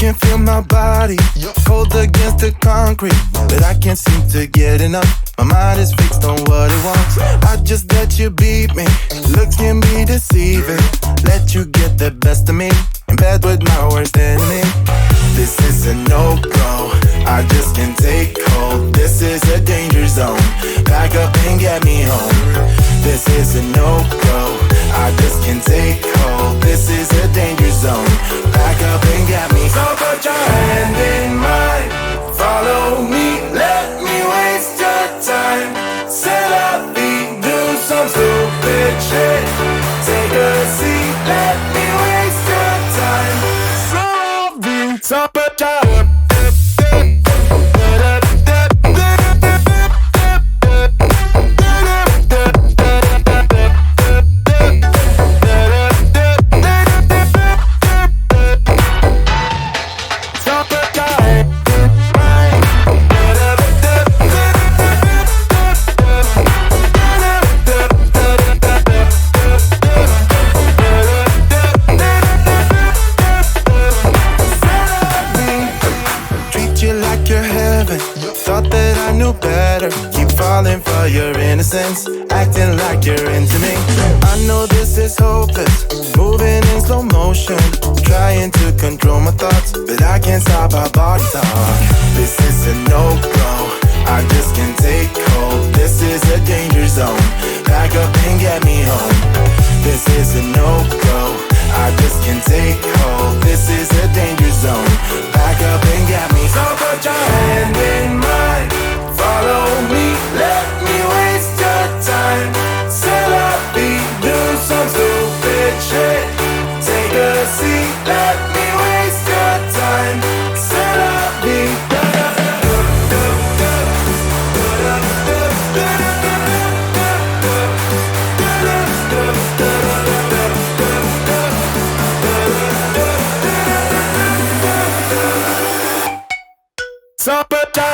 can feel my body cold against the concrete, but I can't seem to get enough. My mind is fixed on what it wants. I just let you beat me. Looks can be deceiving. Let you get the best of me. In bed with my worst enemy. This is a no-go. I just can't take hold. This is a danger zone. Back up and get me home. This is a no-go. I just can't take hold. This is a danger zone. Back up and get me. So put your hand in mine. Follow me. Let me waste your time. Set up, do some stupid shit. Take a seat. Let me waste your time. So put your for your innocence, acting like you're into me. I know this is hopeless, moving in slow motion, trying to control my thoughts, but I can't stop our body talk. This is a no-go, I just can't take hold. This is a danger zone, back up and get me home. This is a no-go, I just can't take hold. This is a danger zone, back up and get me. So put your hand in mine. Follow me, let me waste your time. Set up, do some stupid shit. Take a seat, let me waste your time. Set up, so put your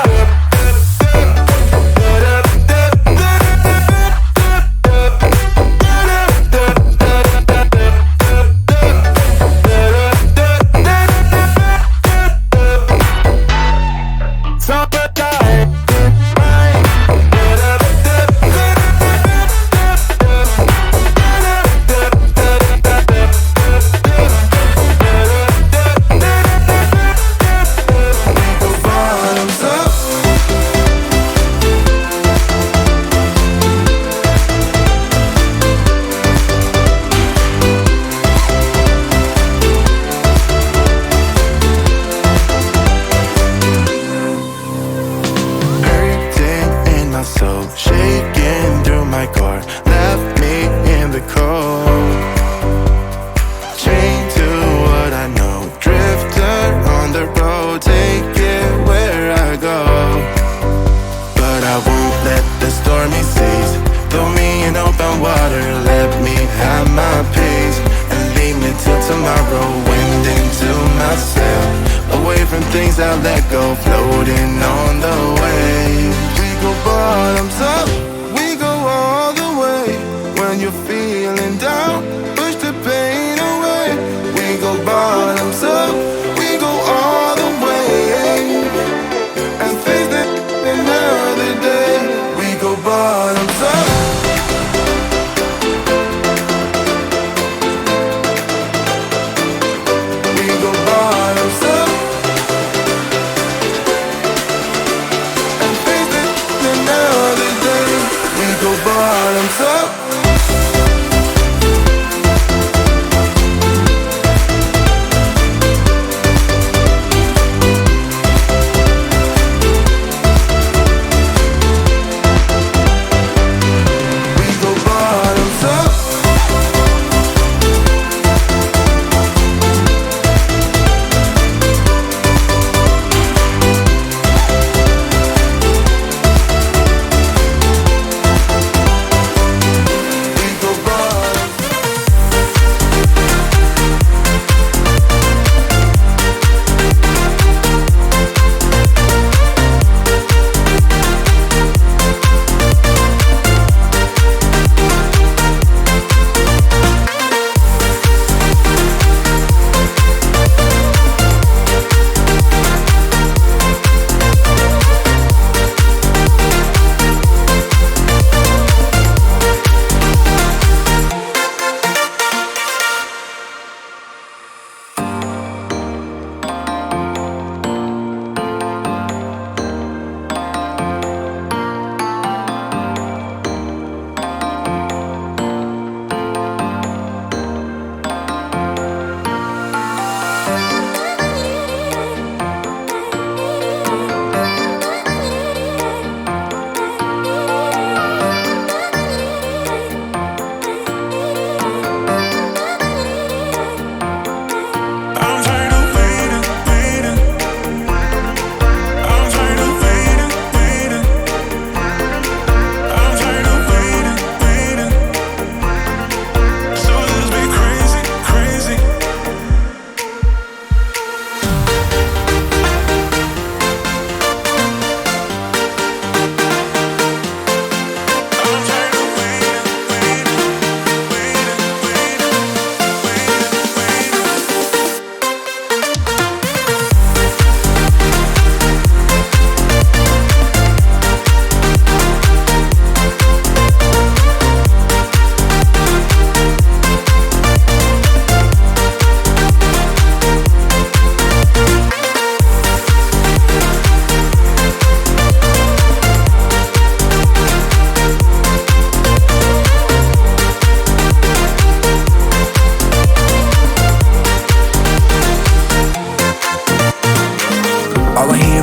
things I let go, floating on the waves. We go bottoms up, we go all the way. When you're feeling down, push the pain away. We go bottoms up, we go all the way. And face that another day. We go bottoms up. We go bottoms up. Bottoms up.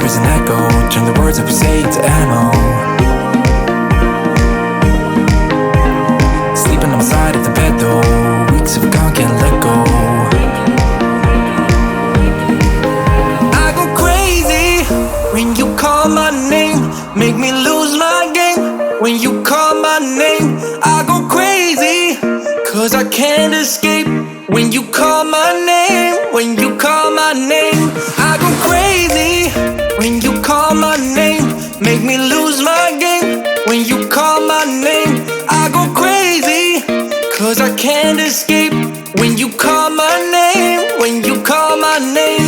hear is an echo. Turn the words that we say into ammo. Sleeping on the side of the bed though. Weeks have gone, can't let go. I go crazy when you call my name. Make me lose my game. When you call my name, I go crazy, 'cause I can't escape. When you call my name, when you call my name, I go crazy. When you call my name, make me lose my game. When you call my name, I go crazy, 'cause I can't escape. When you call my name, when you call my name.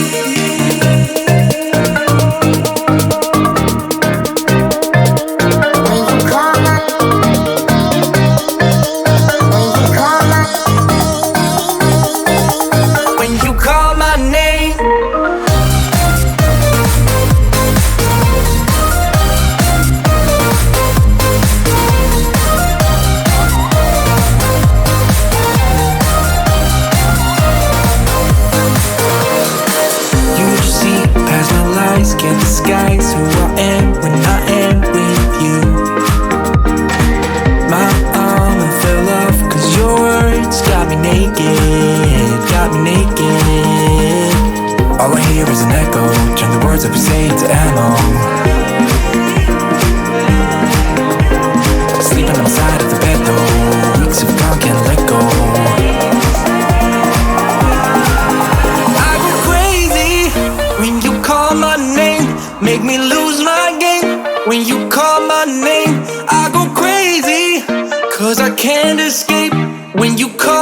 Can't disguise who I am when I am with you. My armor fell off 'cause your words got me naked, got me naked. All I hear is an echo. Turn the words that we say into ammo. Sleeping on the side of the bed though. Weeks of gone, can't let go. Make me lose my game. When you call my name, I go crazy, 'cause I can't escape. When you call